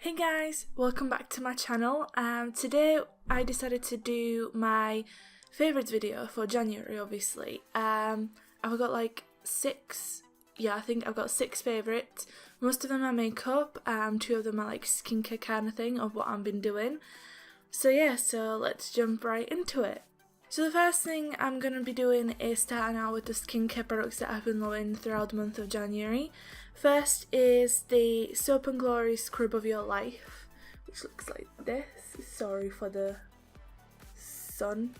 Hey guys, welcome back to my channel. Today I decided to do my favourites video for January, obviously. I've got like I think I've got 6 favourites. Most of them are makeup, 2 of them are like skincare kind of thing of what I've been doing. So let's jump right into it. So the first thing I'm going to be doing is starting out with the skincare products that I've been loving throughout the month of January. First is the Soap & Glory Scrub of Your Life, which looks like this. Sorry for the sun,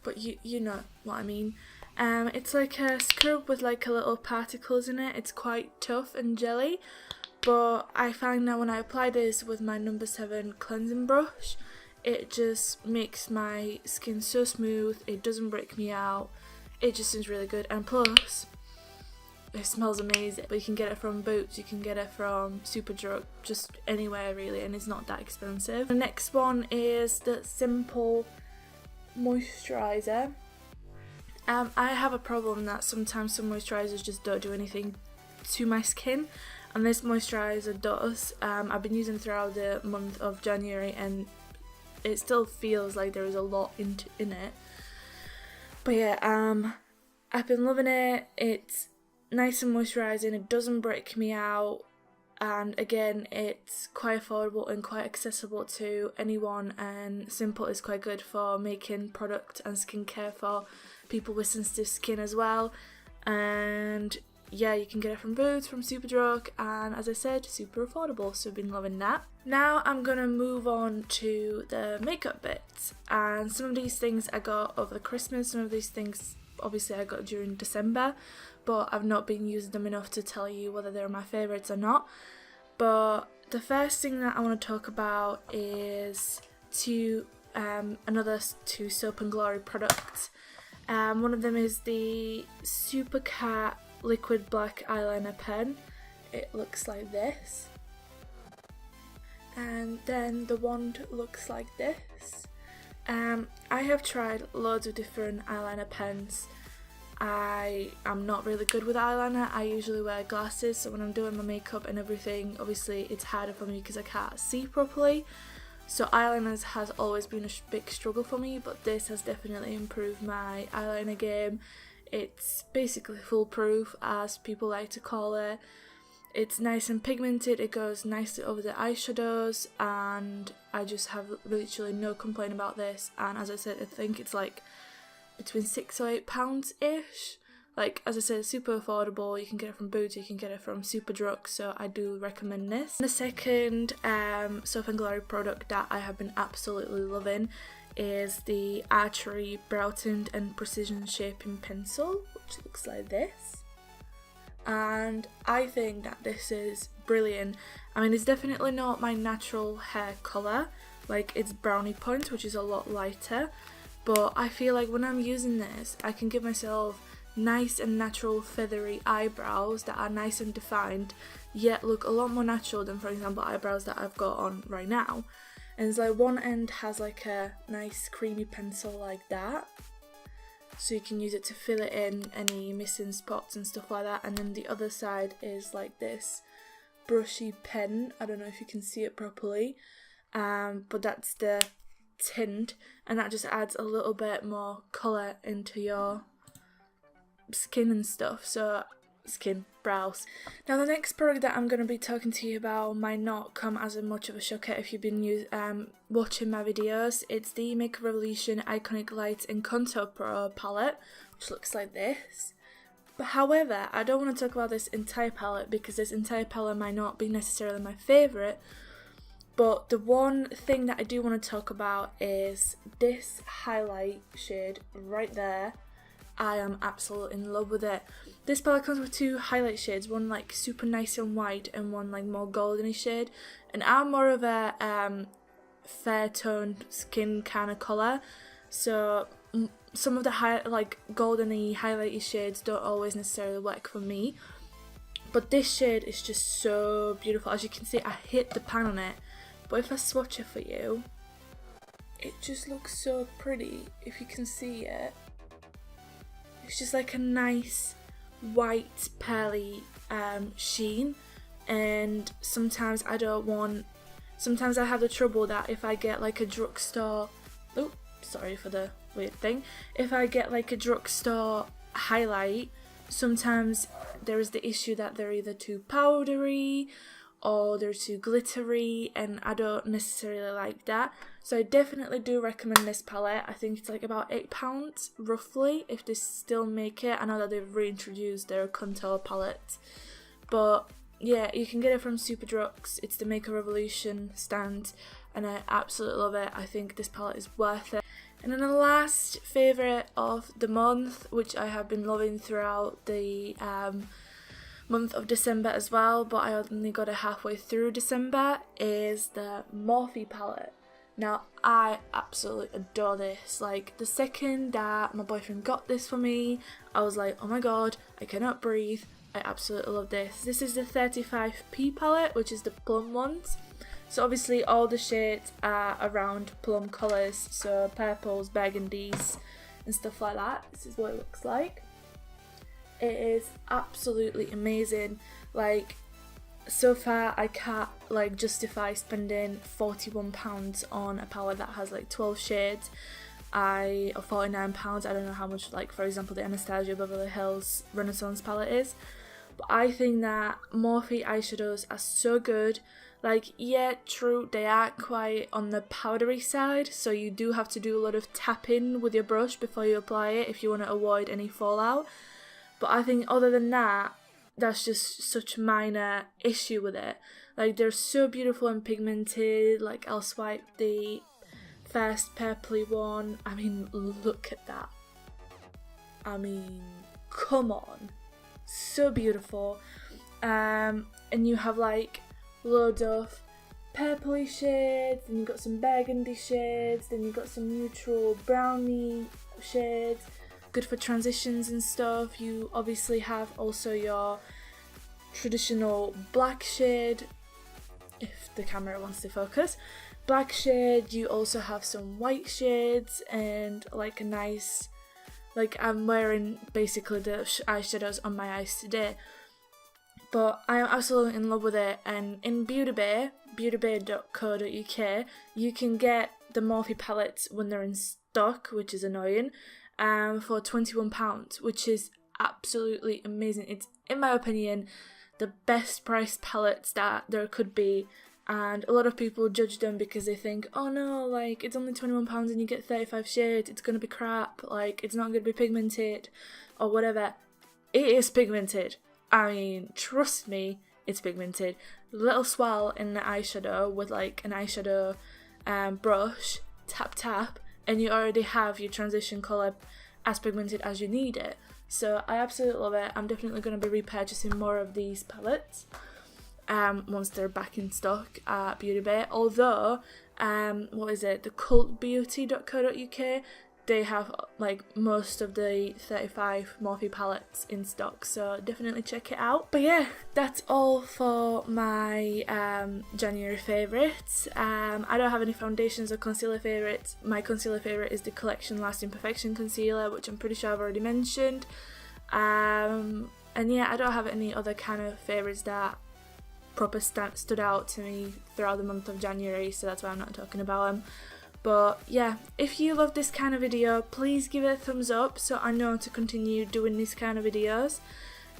but you know what I mean. It's like a scrub with like a little particles in it. It's quite tough and jelly, but I find that when I apply this with my number 7 cleansing brush, it just makes my skin so smooth, it doesn't break me out, it just is really good, and plus it smells amazing. But you can get it from Boots, you can get it from Superdrug, just anywhere really, and it's not that expensive. The next one is the Simple Moisturiser. I have a problem that sometimes some moisturisers just don't do anything to my skin, and this moisturiser does. I've been using it throughout the month of January and it still feels like there is a lot in it. But yeah, I've been loving it. It's nice and moisturising, it doesn't break me out, and again it's quite affordable and quite accessible to anyone, and Simple is quite good for making product and skincare for people with sensitive skin as well. And yeah, you can get it from Boots, from Superdrug, and as I said, super affordable, so I've been loving that. Now I'm gonna move on to the makeup bits, and some of these things I got over the Christmas, some of these things obviously I got during December, but I've not been using them enough to tell you whether they're my favourites or not. But the first thing that I want to talk about is another 2 Soap & Glory products. One of them is the Supercat liquid black eyeliner pen. It looks like this, and then the wand looks like this. I have tried loads of different eyeliner pens. I am not really good with eyeliner. I usually wear glasses, so when I'm doing my makeup and everything, obviously it's harder for me because I can't see properly. So eyeliners has always been a big struggle for me, but this has definitely improved my eyeliner game. It's basically foolproof, as people like to call it. It's nice and pigmented, it goes nicely over the eyeshadows, and I just have literally no complaint about this. And as I said, I think it's like between £6 or £8-ish. Like, as I said, super affordable. You can get it from Boots, you can get it from Superdrug, so I do recommend this. The second Soap & Glory product that I have been absolutely loving is the Archery Brow Tint and Precision Shaping Pencil, which looks like this. And I think that this is brilliant. I mean, it's definitely not my natural hair colour, like it's brownie point, which is a lot lighter, but I feel like when I'm using this, I can give myself nice and natural feathery eyebrows that are nice and defined, yet look a lot more natural than, for example, eyebrows that I've got on right now. And it's like one end has like a nice creamy pencil like that, so you can use it to fill it in any missing spots and stuff like that, and then the other side is like this brushy pen. I don't know if you can see it properly, but that's the tint, and that just adds a little bit more colour into your skin and stuff. So brows. Now the next product that I'm going to be talking to you about might not come as much of a shocker if you've been watching my videos. It's the Makeup Revolution Iconic Light and Contour Pro palette, which looks like this. But however, I don't want to talk about this entire palette because this entire palette might not be necessarily my favourite. But the one thing that I do want to talk about is this highlight shade right there. I am absolutely in love with it. This palette comes with 2 highlight shades, one like super nice and white and one like more goldeny shade. And I'm more of a fair toned skin kind of colour, so some of the like goldeny highlighty shades don't always necessarily work for me. But this shade is just so beautiful. As you can see, I hit the pan on it, but if I swatch it for you, it just looks so pretty. If you can see it, it's just like a nice white pearly sheen, and sometimes I don't want, sometimes I have the trouble that if I get like a drugstore, oh sorry for the weird thing, if I get like a drugstore highlight, sometimes there is the issue that they're either too powdery or they're too glittery, and I don't necessarily like that. So I definitely do recommend this palette. I think it's like about £8 roughly if they still make it. I know that they've reintroduced their contour palette, but yeah, you can get it from Superdrug. It's the Make a Revolution stand, and I absolutely love it. I think this palette is worth it. And then the last favourite of the month, which I have been loving throughout the month of December as well, but I only got it halfway through December, is the Morphe palette. Now, I absolutely adore this. Like, the second that my boyfriend got this for me, I was like, oh my god, I cannot breathe. I absolutely love this. This is the 35p palette, which is the plum ones. So obviously all the shades are around plum colours, so purples, burgundies and stuff like that. This is what it looks like. It is absolutely amazing. Like, so far I can't like justify spending £41 on a palette that has like 12 shades. Or £49, I don't know how much, like for example the Anastasia Beverly Hills Renaissance palette is. But I think that Morphe eyeshadows are so good. Like, yeah, true, they are quite on the powdery side, so you do have to do a lot of tapping with your brush before you apply it if you want to avoid any fallout. But I think other than that, that's just such a minor issue with it. Like, they're so beautiful and pigmented. Like, I'll swipe the first purpley one. I mean, look at that. I mean, come on. So beautiful. And you have like loads of purpley shades, then you've got some burgundy shades, then you've got some neutral brownie shades, good for transitions and stuff. You obviously have also your traditional black shade, if the camera wants to focus. Black shade, you also have some white shades and like a nice, like I'm wearing basically the eyeshadows on my eyes today. But I am absolutely in love with it, and in Beauty Bay, beautybay.co.uk, you can get the Morphe palettes when they're in stock, which is annoying, for £21, which is absolutely amazing. It's, in my opinion, the best priced palettes that there could be, and a lot of people judge them because they think, oh no, like it's only £21 and you get 35 shades, it's gonna be crap, like it's not gonna be pigmented or whatever. It is pigmented. I mean, trust me, it's pigmented. Little swirl in the eyeshadow with like an eyeshadow brush, tap tap, and you already have your transition colour as pigmented as you need it. So I absolutely love it. I'm definitely going to be repurchasing more of these palettes once they're back in stock at Beauty Bay. Although, what is it, the cultbeauty.co.uk, they have like most of the 35 Morphe palettes in stock, so definitely check it out. But yeah, that's all for my January favourites. I don't have any foundations or concealer favourites. My concealer favourite is the Collection Lasting Perfection concealer, which I'm pretty sure I've already mentioned. And yeah, I don't have any other kind of favourites that proper stood out to me throughout the month of January, so that's why I'm not talking about them. But yeah, if you love this kind of video, please give it a thumbs up so I know to continue doing these kind of videos.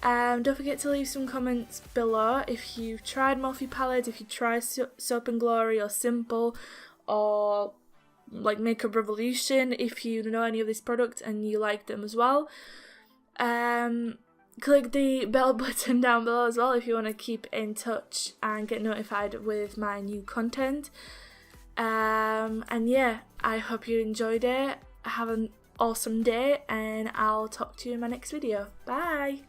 Don't forget to leave some comments below if you've tried Morphe palettes, if you tried Soap and Glory or Simple or like Makeup Revolution, if you know any of these products and you like them as well. Click the bell button down below as well if you want to keep in touch and get notified with my new content. And yeah, I hope you enjoyed it. Have an awesome day, and I'll talk to you in my next video. Bye!